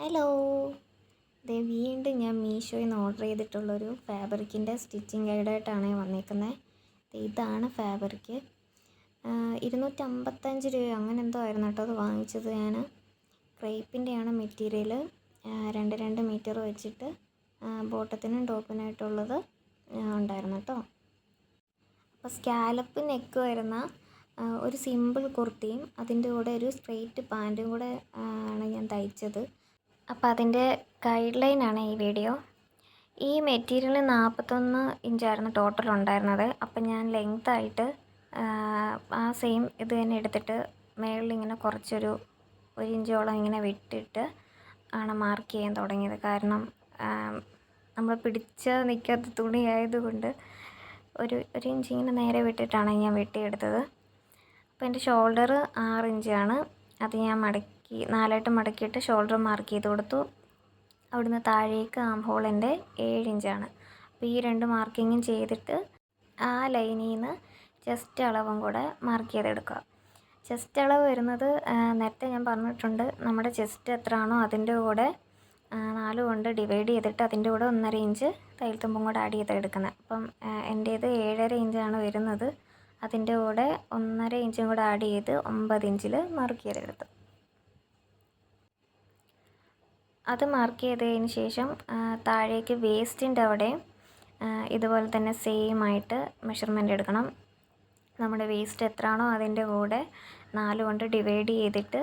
Hello, വീണ്ടും ഞാൻ മീഷോയിൽ നിന്ന് ഓർഡർ ചെയ്തിട്ടുള്ളൊരു ഫാബ്രിക്കിൻ്റെ സ്റ്റിച്ചിങ് ഗൈഡായിട്ടാണ് വന്നേക്കുന്നത്. ഇതാണ് ഫാബ്രിക്ക്. 255 രൂപ അങ്ങനെ എന്തോ ആയിരുന്നു കേട്ടോ അത് വാങ്ങിച്ചത്. ഞാൻ ക്രേപ്പിൻ്റെയാണ് മെറ്റീരിയൽ. 2 മീറ്റർ വെച്ചിട്ട് ബോട്ടത്തിനും ടോപ്പിനായിട്ടുള്ളത് ഉണ്ടായിരുന്നു കേട്ടോ. അപ്പോൾ സ്കാലപ്പ് നെക്ക് വരുന്ന ഒരു സിമ്പിൾ കുർത്തിയും അതിൻ്റെ കൂടെ ഒരു സ്ട്രെയിറ്റ് പാൻറ്റും കൂടെ ആണ് ഞാൻ തയ്ച്ചത്. അപ്പോൾ അതിൻ്റെ ഗൈഡ് ലൈനാണ് ഈ വീഡിയോ. ഈ മെറ്റീരിയൽ 41 ഇഞ്ചായിരുന്നു ടോട്ടൽ ഉണ്ടായിരുന്നത്. അപ്പം ഞാൻ ലെങ്തായിട്ട് ആ സെയിം ഇത് തന്നെ എടുത്തിട്ട് മേളിലിങ്ങനെ കുറച്ചൊരു 1 ഇഞ്ചോളം ഇങ്ങനെ വിട്ടിട്ട് ആണ് മാർക്ക് ചെയ്യാൻ തുടങ്ങിയത്. കാരണം നമ്മൾ പിടിച്ച് നിൽക്കാത്ത തുണി ആയതുകൊണ്ട് ഒരു ഇഞ്ച് ഇങ്ങനെ നേരെ വിട്ടിട്ടാണ് ഞാൻ വെട്ടിയെടുത്തത്. അപ്പോൾ എൻ്റെ ഷോൾഡർ 6 ഇഞ്ചാണ്. അത് ഞാൻ മടക്കി 4ആയിട്ട് മടക്കിയിട്ട് ഷോൾഡർ മാർക്ക് ചെയ്ത് കൊടുത്തു. അവിടുന്ന് താഴേക്ക് ആം ഹോളിൻ്റെ 7 ഇഞ്ചാണ്. അപ്പോൾ ഈ 2 മാർക്കിങ്ങും ചെയ്തിട്ട് ആ ലൈനിൽ നിന്ന് ചെസ്റ്റ് അളവും കൂടെ മാർക്ക് ചെയ്തെടുക്കുക. ചെസ്റ്റ് അളവ് വരുന്നത് നേരത്തെ ഞാൻ പറഞ്ഞിട്ടുണ്ട്, നമ്മുടെ ചെസ്റ്റ് എത്രയാണോ അതിൻ്റെ കൂടെ 4 കൊണ്ട് ഡിവൈഡ് ചെയ്തിട്ട് അതിൻ്റെ കൂടെ 1.5 ഇഞ്ച് തയ്യൽ തുമ്പും കൂടെ ആഡ് ചെയ്തെടുക്കുന്നത്. അപ്പം എൻ്റേത് 7.5 ഇഞ്ചാണ് വരുന്നത്. അതിൻ്റെ കൂടെ 1.5 ഇഞ്ചും കൂടെ ആഡ് ചെയ്ത് 9 ഇഞ്ചിൽ മാർക്ക് ചെയ്തെടുത്തു. അത് മാർക്ക് ചെയ്തതിന് ശേഷം താഴേക്ക് വേസ്റ്റിൻ്റെ അവിടെ ഇതുപോലെ തന്നെ സെയിം ആയിട്ട് മെഷർമെൻ്റ് എടുക്കണം. നമ്മുടെ വേസ്റ്റ് എത്രയാണോ അതിൻ്റെ കൂടെ 4 കൊണ്ട് ഡിവൈഡ് ചെയ്തിട്ട്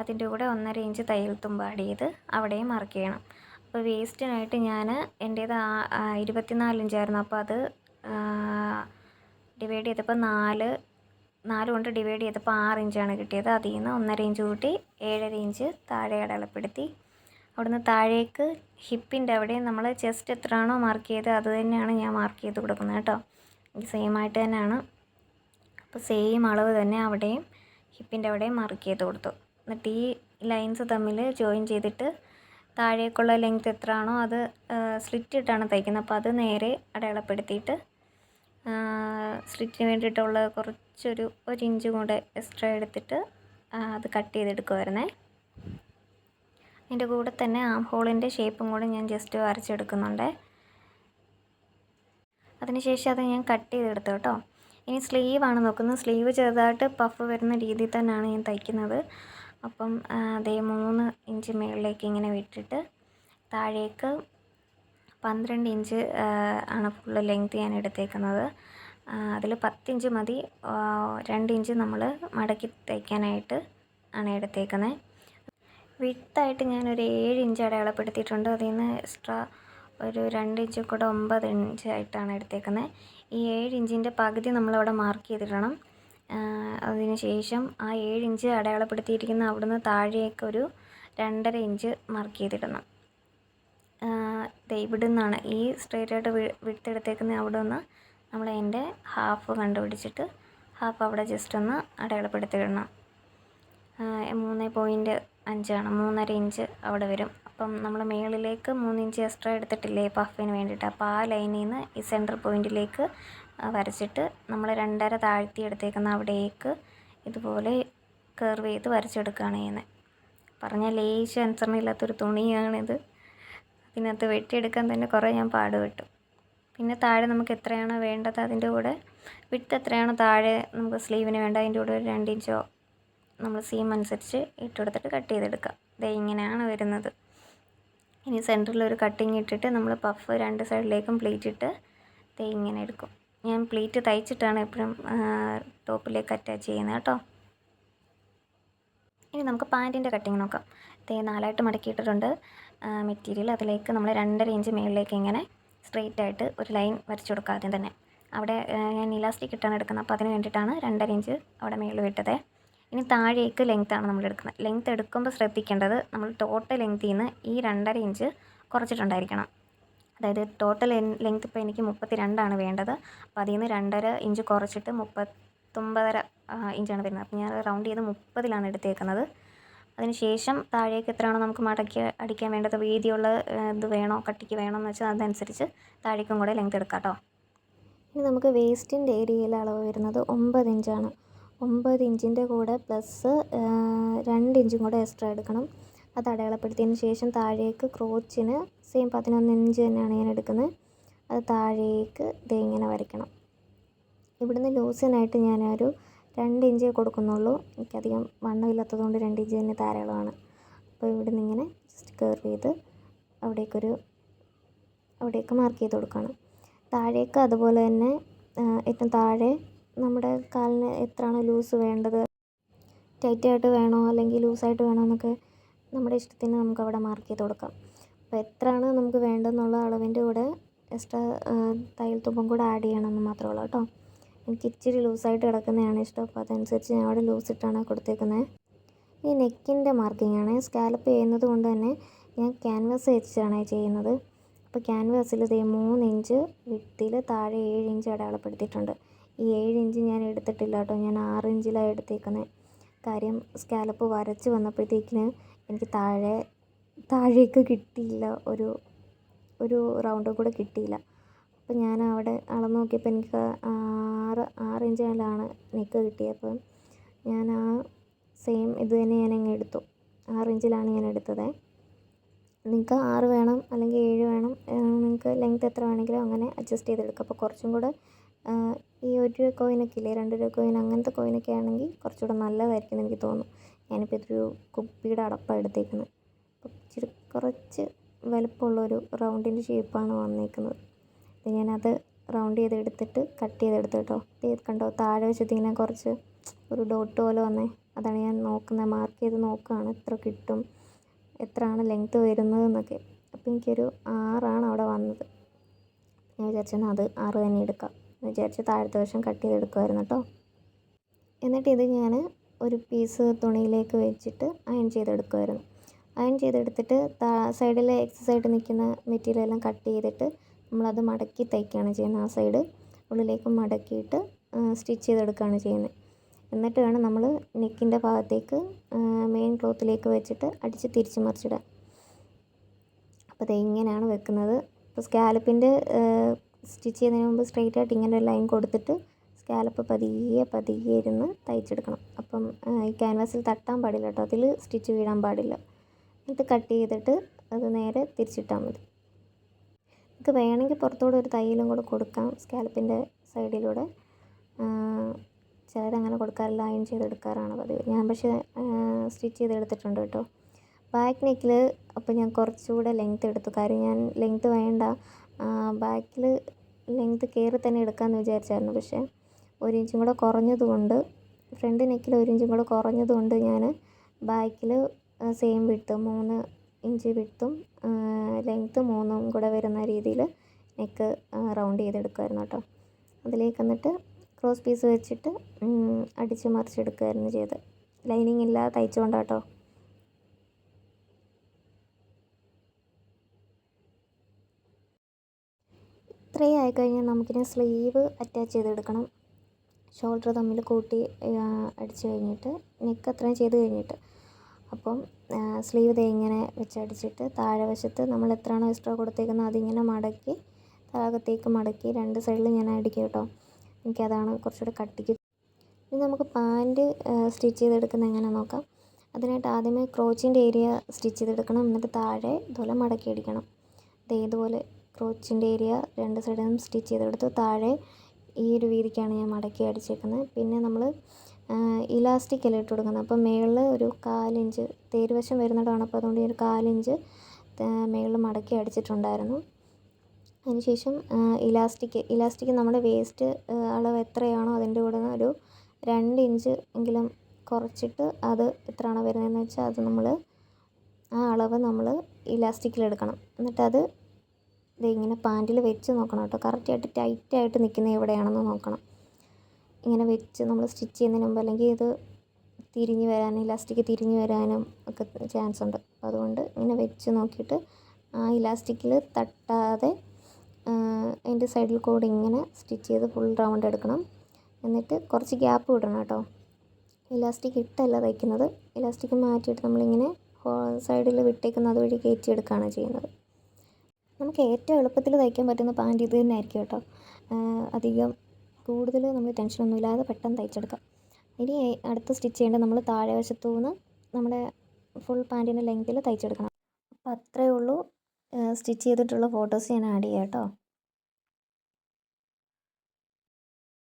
അതിൻ്റെ കൂടെ 1.5 ഇഞ്ച് തയ്യൽ തുമ്പ് ആഡ് ചെയ്ത് അവിടെയും മാർക്ക് ചെയ്യണം. അപ്പോൾ വേസ്റ്റിനായിട്ട് ഞാൻ എൻ്റേത് 24 ഇഞ്ചായിരുന്നു. അപ്പോൾ അത് ഡിവൈഡ് ചെയ്തപ്പോൾ 4 കൊണ്ട് ഡിവൈഡ് ചെയ്തപ്പോൾ 6 ഇഞ്ചാണ് കിട്ടിയത്. അതിൽ നിന്ന് 1.5 ഇഞ്ച് കൂട്ടി 7.5 ഇഞ്ച് താഴെ അടയാളപ്പെടുത്തി. അവിടുന്ന് താഴേക്ക് ഹിപ്പിൻ്റെ അവിടെ നമ്മൾ ചെസ്റ്റ് എത്രയാണോ മാർക്ക് ചെയ്തത് അത് തന്നെയാണ് ഞാൻ മാർക്ക് ചെയ്ത് കൊടുക്കുന്നത് കേട്ടോ. എനിക്ക് സെയിം ആയിട്ട് തന്നെയാണ്. അപ്പോൾ സെയിം അളവ് തന്നെ അവിടെയും ഹിപ്പിൻ്റെ അവിടെയും മാർക്ക് ചെയ്ത് കൊടുത്തു. എന്നിട്ട് ഈ ലൈൻസ് തമ്മിൽ ജോയിൻ ചെയ്തിട്ട് താഴേക്കുള്ള ലെങ്ത് എത്രയാണോ അത് സ്ലിറ്റ് ഇട്ടാണ് തയ്ക്കുന്നത്. അപ്പോൾ അത് നേരെ അടയാളപ്പെടുത്തിയിട്ട് സ്ലിറ്റിന് വേണ്ടിയിട്ടുള്ള കുറച്ചൊരു 1 ഇഞ്ച് കൂടെ എക്സ്ട്രാ എടുത്തിട്ട് അത് കട്ട് ചെയ്തെടുക്കുമായിരുന്നേ. അതിൻ്റെ കൂടെ തന്നെ ആം ഹോളിൻ്റെ ഷേപ്പും കൂടെ ഞാൻ ജസ്റ്റ് വരച്ചെടുക്കുന്നുണ്ട്. അതിനുശേഷം അത് ഞാൻ കട്ട് ചെയ്തെടുത്തു കേട്ടോ. ഇനി സ്ലീവാണ് നോക്കുന്നത്. സ്ലീവ് ചെറുതായിട്ട് പഫ് വരുന്ന രീതിയിൽ തന്നെയാണ് ഞാൻ തയ്ക്കുന്നത്. അപ്പം അതേ 3 ഇഞ്ച് മുകളിലേക്ക് ഇങ്ങനെ വിട്ടിട്ട് താഴേക്ക് 12 ഇഞ്ച് ആണ് ഫുള്ള് ലെങ്ത് ഞാൻ എടുത്തേക്കുന്നത്. അതിൽ 10 ഇഞ്ച് മതി. 2 ഇഞ്ച് നമ്മൾ മടക്കി തയ്ക്കാനായിട്ട് ആണ് എടുത്തേക്കുന്നത്. വിട്ടായിട്ട് ഞാനൊരു 7 ഇഞ്ച് അടയാളപ്പെടുത്തിയിട്ടുണ്ട്. അതിൽ നിന്ന് എക്സ്ട്രാ ഒരു 2 ഇഞ്ച് കൂടെ 9 ഇഞ്ചായിട്ടാണ് എടുത്തേക്കുന്നത്. ഈ 7 ഇഞ്ചിൻ്റെ പകുതി നമ്മളവിടെ മാർക്ക് ചെയ്തിടണം. അതിന് ശേഷം ആ 7 ഇഞ്ച് അടയാളപ്പെടുത്തിയിരിക്കുന്ന അവിടുന്ന് താഴേക്കൊരു 2.5 ഇഞ്ച് മാർക്ക് ചെയ്തിടണം. ഇവിടെ നിന്നാണ് ഈ സ്ട്രെയിറ്റ് ആയിട്ട് വിട്ടെടുത്തേക്കുന്ന അവിടെ നിന്ന് നമ്മൾ അതിൻ്റെ ഹാഫ് കണ്ടുപിടിച്ചിട്ട് ഹാഫ് അവിടെ ജസ്റ്റ് ഒന്ന് അടയാളപ്പെടുത്തിയിടണം. 3.5 ആണ്, 3.5 ഇഞ്ച് അവിടെ വരും. അപ്പം നമ്മൾ മുകളിലേക്ക് 3 ഇഞ്ച് എക്സ്ട്രാ എടുത്തിട്ടില്ലേ പഫിന് വേണ്ടിയിട്ട്. അപ്പോൾ ആ ലൈനിൽ നിന്ന് ഈ സെൻറ്റർ പോയിൻറ്റിലേക്ക് വരച്ചിട്ട് നമ്മൾ 2.5 താഴ്ത്തി എടുത്തേക്കുന്ന അവിടേക്ക് ഇതുപോലെ കർവ് ചെയ്ത് വരച്ചെടുക്കുകയാണ് ചെയ്യുന്നത്. പറഞ്ഞാൽ ലേശം അനുസരണയില്ലാത്തൊരു തുണിയാണിത്. ഇതിനകത്ത് വെട്ടിയെടുക്കാൻ തന്നെ കുറേ ഞാൻ പാടുപെട്ടു. പിന്നെ താഴെ നമുക്ക് എത്രയാണോ വേണ്ടത് അതിൻ്റെ കൂടെ വിട്ട് എത്രയാണോ താഴെ നമുക്ക് സ്ലീവിന് വേണ്ട അതിൻ്റെ കൂടെ ഒരു 2 ഇഞ്ചോ നമ്മൾ സീം അനുസരിച്ച് ഇട്ടെടുത്തിട്ട് കട്ട് ചെയ്തെടുക്കുക. ഇങ്ങനെയാണ് വരുന്നത്. ഇനി സെൻറ്ററിലൊരു കട്ടിങ് ഇട്ടിട്ട് നമ്മൾ പഫ് 2 സൈഡിലേക്കും പ്ലീറ്റ് ഇട്ട് ഇങ്ങനെ എടുക്കും. ഞാൻ പ്ലീറ്റ് തയ്ച്ചിട്ടാണ് എപ്പോഴും ടോപ്പിലേക്ക് അറ്റാച്ച് ചെയ്യുന്നത് കേട്ടോ. ഇനി നമുക്ക് പാൻറ്റിൻ്റെ കട്ടിങ് നോക്കാം. 4ആയിട്ട് മടക്കിയിട്ടിട്ടുണ്ട് മെറ്റീരിയൽ. അതിലേക്ക് നമ്മൾ 2.5 ഇഞ്ച് മുകളിലേക്ക് ഇങ്ങനെ സ്ട്രെയിറ്റ് ആയിട്ട് ഒരു ലൈൻ വരച്ചു കൊടുക്കുക. ആദ്യം തന്നെ അവിടെ ഞാൻ ഇലാസ്റ്റിക് ഇട്ടാണ് എടുക്കുന്നത്. അപ്പോൾ അതിന് വേണ്ടിയിട്ടാണ് 2.5 ഇഞ്ച് അവിടെ മുകളിൽ വിട്ടത്. ഇനി താഴേക്ക് ലെങ്ത്താണ് നമ്മൾ എടുക്കുന്നത്. ലെങ്ത്ത് എടുക്കുമ്പോൾ ശ്രദ്ധിക്കേണ്ടത് നമ്മൾ ടോട്ടൽ ലെങ്ത്തിൽ നിന്ന് ഈ 2.5 ഇഞ്ച് കുറച്ചിട്ടുണ്ടായിരിക്കണം. അതായത് ടോട്ടൽ ലെങ്ത്ത് ഇപ്പോൾ എനിക്ക് 32 വേണ്ടത്. അപ്പോൾ അതിൽ നിന്ന് 2.5 ഇഞ്ച് കുറച്ചിട്ട് 39.5 ഇഞ്ചാണ് വരുന്നത്. അപ്പോൾ ഞാൻ റൗണ്ട് ചെയ്ത് 30ലാണ് എടുത്തേക്കുന്നത്. അതിന് ശേഷം താഴേക്ക് എത്രയാണോ നമുക്ക് മടക്കി അടിക്കാൻ വേണ്ടത്, വീതിയുള്ള ഇത് വേണോ കട്ടിക്ക് വേണമെന്ന് വെച്ചാൽ അതനുസരിച്ച് താഴേക്കും കൂടെ ലെങ്ത്ത് എടുക്കാം കേട്ടോ. ഇനി നമുക്ക് വേസ്റ്റിൻ്റെ ഏരിയയിൽ അളവ് വരുന്നത് 9 ഇഞ്ചാണ്. 9 ഇഞ്ചിൻ്റെ കൂടെ പ്ലസ് 2 ഇഞ്ചും കൂടെ എക്സ്ട്രാ എടുക്കണം. അത് അടയാളപ്പെടുത്തിയതിന് ശേഷം താഴേക്ക് ക്രോച്ചിന് സെയിം 11 ഇഞ്ച് തന്നെയാണ് ഞാൻ എടുക്കുന്നത്. അത് താഴേക്ക് ഇങ്ങനെ വരയ്ക്കണം. ഇവിടുന്ന് ലൂസിനായിട്ട് ഞാനൊരു 2 ഇഞ്ചേ കൊടുക്കുന്നുള്ളൂ. എനിക്കധികം വണ്ണമില്ലാത്തത് കൊണ്ട് 2 ഇഞ്ച് തന്നെ ധാരാളമാണ്. അപ്പോൾ ഇവിടുന്ന് ഇങ്ങനെ ജസ്റ്റ് കർവ് ചെയ്ത് അവിടേക്ക് മാർക്ക് ചെയ്ത് കൊടുക്കുകയാണ്. താഴേക്ക് അതുപോലെ തന്നെ ഏറ്റവും താഴെ നമ്മുടെ കാലിന് എത്രയാണോ ലൂസ് വേണ്ടത്, ടൈറ്റായിട്ട് വേണോ അല്ലെങ്കിൽ ലൂസായിട്ട് വേണോ എന്നൊക്കെ നമ്മുടെ ഇഷ്ടത്തിന് നമുക്ക് അവിടെ മാർക്ക് ചെയ്ത് കൊടുക്കാം. അപ്പോൾ എത്രയാണ് നമുക്ക് വേണ്ടതെന്നുള്ള അളവിൻ്റെ കൂടെ എക്സ്ട്രാ തയ്യൽ തുമ്പും കൂടെ ആഡ് ചെയ്യണമെന്ന് മാത്രമേ ഉള്ളൂ കേട്ടോ. എനിക്ക് ഇച്ചിരി ലൂസായിട്ട് കിടക്കുന്നതാണ് ഇഷ്ടം, അപ്പോൾ അതനുസരിച്ച് ഞാൻ അവിടെ ലൂസിട്ടാണ് കൊടുത്തേക്കുന്നത്. ഈ നെക്കിൻ്റെ മാർക്കിംഗ് ആണ്. സ്കാലപ്പ് ചെയ്യുന്നത് കൊണ്ട് തന്നെ ഞാൻ ക്യാൻവാസ് വെച്ചാണ് ചെയ്യുന്നത്. അപ്പോൾ ക്യാൻവാസിൽ 3 ഇഞ്ച് വിട്ടിൽ താഴെ 7 ഇഞ്ച് അടയാളപ്പെടുത്തിയിട്ടുണ്ട്. ഈ 7 ഇഞ്ച് ഞാൻ എടുത്തിട്ടില്ല കേട്ടോ, ഞാൻ 6 ഇഞ്ചിലാണ് എടുത്തേക്കുന്നത്. കാര്യം സ്കാലപ്പ് വരച്ച് വന്നപ്പോഴത്തേക്കിന് എനിക്ക് താഴേക്ക് കിട്ടിയില്ല, ഒരു റൗണ്ട് കൂടെ കിട്ടിയില്ല. അപ്പോൾ ഞാൻ അവിടെ അളന്ന് നോക്കിയപ്പോൾ എനിക്ക് 6 ഇഞ്ചിലാണ് നെക്ക് കിട്ടിയത്. അപ്പം ഞാൻ സെയിം ഇത് തന്നെ ഞാനങ്ങ് എടുത്തു. 6 ഇഞ്ചിലാണ് ഞാൻ എടുത്തത്. നിങ്ങൾക്ക് 6 വേണം അല്ലെങ്കിൽ 7 വേണം, നിങ്ങൾക്ക് ലെങ്ത് എത്ര വേണമെങ്കിലും അങ്ങനെ അഡ്ജസ്റ്റ് ചെയ്തെടുക്കുക. അപ്പോൾ കുറച്ചും കൂടെ ഈ 1 രൂപ കോയിനൊക്കെ ഇല്ലേ, 2 രൂപ കോയിൻ, അങ്ങനത്തെ കോയിനൊക്കെ ആണെങ്കിൽ കുറച്ചുകൂടെ നല്ലതായിരിക്കും എന്ന് എനിക്ക് തോന്നുന്നു. ഞാനിപ്പോൾ ഇതൊരു കുപ്പിയുടെ അടപ്പാണ് എടുത്തേക്കുന്നത്. അപ്പോൾ ഇച്ചിരി കുറച്ച് വലുപ്പമുള്ളൊരു റൗണ്ടിൻ്റെ ഷേപ്പാണ് വന്നേക്കുന്നത്. ഞാനത് റൗണ്ട് ചെയ്തെടുത്തിട്ട് കട്ട് ചെയ്തെടുത്തു കേട്ടോ. ഇത് കണ്ടോ, താഴെ വശത്ത് ഇങ്ങനെ കുറച്ച് ഒരു ഡോട്ട് പോലെ വന്നേ, അതാണ് ഞാൻ നോക്കുന്നത്. മാർക്ക് ചെയ്ത് നോക്കുകയാണ് എത്ര കിട്ടും, എത്രയാണ് ലെങ്ത്ത് വരുന്നത് എന്നൊക്കെ. അപ്പോൾ എനിക്കൊരു 6 അവിടെ വന്നത്. ഞാൻ വിചാരിച്ചെന്നാൽ അത് 6 തന്നെ എടുക്കാം എന്ന് വിചാരിച്ച് താഴത്തെ വശം കട്ട് ചെയ്തെടുക്കുമായിരുന്നു കേട്ടോ. എന്നിട്ട് ഇത് ഞാൻ ഒരു പീസ് തുണിയിലേക്ക് വെച്ചിട്ട് അയൺ ചെയ്തെടുക്കുമായിരുന്നു. അയൺ ചെയ്തെടുത്തിട്ട് സൈഡിൽ എക്സസ് ആയിട്ട് നിൽക്കുന്ന മെറ്റീരിയൽ എല്ലാം കട്ട് ചെയ്തിട്ട് നമ്മളത് മടക്കി തയ്ക്കുകയാണ് ചെയ്യുന്നത്. ആ സൈഡ് ഉള്ളിലേക്ക് മടക്കിയിട്ട് സ്റ്റിച്ച് ചെയ്തെടുക്കുകയാണ് ചെയ്യുന്നത്. എന്നിട്ട് വേണം നമ്മൾ നെക്കിൻ്റെ ഭാഗത്തേക്ക് മെയിൻ ക്ലോത്തിലേക്ക് വെച്ചിട്ട് അടിച്ച് തിരിച്ച് മറിച്ചിടാൻ. അപ്പോൾ അത് ഇങ്ങനെയാണ് വെക്കുന്നത്. ഇപ്പോൾ സ്കാലപ്പിൻ്റെ സ്റ്റിച്ച് ചെയ്യുന്നതിന് മുമ്പ് സ്ട്രെയിറ്റ് ആയിട്ട് ഇങ്ങനെ ഒരു ലൈൻ കൊടുത്തിട്ട് സ്കാലപ്പ് പതിയെ ഇരുന്ന് തയ്ച്ചെടുക്കണം. അപ്പം ഈ ക്യാൻവാസിൽ തട്ടാൻ പാടില്ല കേട്ടോ, അതിൽ സ്റ്റിച്ച് വീഴാൻ പാടില്ല. എന്നിട്ട് കട്ട് ചെയ്തിട്ട് അത് നേരെ തിരിച്ചിട്ടാൽ മതി. നമുക്ക് വേണമെങ്കിൽ പുറത്തൂടെ ഒരു തയ്യലും കൂടെ കൊടുക്കാം സ്കാലപ്പിൻ്റെ സൈഡിലൂടെ. ചിലരങ്ങനെ കൊടുക്കാറില്ല, അയൺ ചെയ്തെടുക്കാറാണ് പതിവ്. ഞാൻ പക്ഷേ സ്റ്റിച്ച് ചെയ്തെടുത്തിട്ടുണ്ട് കേട്ടോ. ബാക്ക് നെക്കിൽ അപ്പോൾ ഞാൻ കുറച്ചുകൂടെ ലെങ്ത്ത് എടുത്തു. കാര്യം ഞാൻ ലെങ്ത്ത് വേണ്ട, ബാക്കിൽ ലെങ്ത്ത് കയറി തന്നെ എടുക്കാമെന്ന് വിചാരിച്ചായിരുന്നു. പക്ഷേ 1 ഇഞ്ചും കൂടെ കുറഞ്ഞതുകൊണ്ട്, ഫ്രണ്ട് നെക്കിൽ 1 ഇഞ്ചും കൂടെ കുറഞ്ഞതുകൊണ്ട് ഞാൻ ബാക്കിൽ സെയിം വിട്ട് 3 ഇഞ്ച് വിട്ടും ലെങ്ത്ത് 3 കൂടെ വരുന്ന രീതിയിൽ നെക്ക് റൗണ്ട് ചെയ്തെടുക്കുമായിരുന്നു കേട്ടോ. അതിലേക്ക് എന്നിട്ട് ക്രോസ് പീസ് വെച്ചിട്ട് അടിച്ച് മറിച്ചെടുക്കുകയായിരുന്നു ചെയ്തത്. ലൈനിങ് ഇല്ലാതെ തയ്ച്ചുകൊണ്ടാട്ടോ. ഇത്രയും ആയിക്കഴിഞ്ഞാൽ നമുക്കിനി സ്ലീവ് അറ്റാച്ച് ചെയ്തെടുക്കണം. ഷോൾഡർ തമ്മിൽ കൂട്ടി അടിച്ച് കഴിഞ്ഞിട്ട് നെക്ക് അത്രയും ചെയ്ത് കഴിഞ്ഞിട്ട് അപ്പം സ്ലീവ് ഇങ്ങനെ വെച്ചടിച്ചിട്ട് താഴെ വശത്ത് നമ്മൾ എത്രയാണോ എക്സ്ട്രാ കൊടുത്തേക്കുന്നത് അതിങ്ങനെ മടക്കി താഴത്തേക്ക് മടക്കി 2 സൈഡിൽ ഞാൻ അടിക്കും കേട്ടോ. എനിക്കതാണ് കുറച്ചുകൂടെ കട്ടിക്ക്. ഇനി നമുക്ക് പാൻറ്റ് സ്റ്റിച്ച് ചെയ്തെടുക്കുന്നത് എങ്ങനെ നോക്കാം. അതിനായിട്ട് ആദ്യമേ ക്രോച്ചിൻ്റെ ഏരിയ സ്റ്റിച്ച് ചെയ്തെടുക്കണം. എന്നിട്ട് താഴെ ഇതുപോലെ മടക്കി അടിക്കണം. ഇതുപോലെ ക്രോച്ചിൻ്റെ ഏരിയ 2 സൈഡിലും സ്റ്റിച്ച് ചെയ്തെടുത്ത് താഴെ ഈ ഒരു വീതിക്കാണ് ഞാൻ മടക്കി അടിച്ചേക്കുന്നത്. പിന്നെ നമ്മൾ ഇലാസ്റ്റിക് അല്ല ഇട്ട് കൊടുക്കുന്നത്. അപ്പം മേളിൽ ഒരു 1/4 ഇഞ്ച് തേരുവശം വരുന്നിടമാണ്. അപ്പോൾ അതുകൊണ്ട് ഒരു 1/4 ഇഞ്ച് മേളിൽ മടക്കി അടിച്ചിട്ടുണ്ടായിരുന്നു. അതിനുശേഷം ഇലാസ്റ്റിക് നമ്മുടെ വേസ്റ്റ് അളവ് എത്രയാണോ അതിൻ്റെ കൂടെ ഒരു 2 ഇഞ്ച് എങ്കിലും കുറച്ചിട്ട് അത് എത്രയാണോ വരുന്നതെന്ന് വെച്ചാൽ അത് നമ്മൾ ആ അളവ് നമ്മൾ ഇലാസ്റ്റിക്കിലെടുക്കണം. എന്നിട്ടത് ഇങ്ങനെ പാൻറ്റിൽ വെച്ച് നോക്കണം കേട്ടോ. കറക്റ്റായിട്ട് ടൈറ്റായിട്ട് നിൽക്കുന്നത് എവിടെയാണെന്ന് നോക്കണം. ഇങ്ങനെ വെച്ച് നമ്മൾ സ്റ്റിച്ച് ചെയ്യുന്നതിന് മുമ്പ്, അല്ലെങ്കിൽ ഇത് തിരിഞ്ഞ് വരാനും ഇലാസ്റ്റിക് തിരിഞ്ഞ് വരാനും ഒക്കെ ചാൻസ് ഉണ്ട്. അപ്പോൾ അതുകൊണ്ട് ഇങ്ങനെ വെച്ച് നോക്കിയിട്ട് ആ ഇലാസ്റ്റിക്കിൽ തട്ടാതെ അതിൻ്റെ സൈഡിൽ കൂടെ ഇങ്ങനെ സ്റ്റിച്ച് ചെയ്ത് ഫുൾ റൗണ്ട് എടുക്കണം. എന്നിട്ട് കുറച്ച് ഗ്യാപ്പ് വിടണം കേട്ടോ. ഇലാസ്റ്റിക് ഇട്ടല്ല തയ്ക്കുന്നത്, ഇലാസ്റ്റിക് മാറ്റിയിട്ട് നമ്മളിങ്ങനെ സൈഡിൽ വിട്ടേക്കുന്നത് വഴി കയറ്റിയെടുക്കുകയാണ് ചെയ്യുന്നത്. നമുക്ക് ഏറ്റവും എളുപ്പത്തിൽ തയ്ക്കാൻ പറ്റുന്ന പാൻറ്റ് ഇത് തന്നെ ആയിരിക്കും കേട്ടോ. അധികം കൂടുതൽ നമ്മൾ ടെൻഷനൊന്നും ഇല്ലാതെ പെട്ടെന്ന് തയ്ച്ചെടുക്കാം. ഇനി അടുത്ത് സ്റ്റിച്ച് ചെയ്യേണ്ടത് നമ്മൾ താഴെ വശത്തു നിന്ന് നമ്മുടെ ഫുൾ പാൻറ്റിൻ്റെ ലെങ്ത്തിൽ തയ്ച്ചെടുക്കണം. അപ്പോൾ അത്രയേ ഉള്ളൂ. സ്റ്റിച്ച് ചെയ്തിട്ടുള്ള ഫോട്ടോസ് ഞാൻ ആഡ് ചെയ്യാം കേട്ടോ.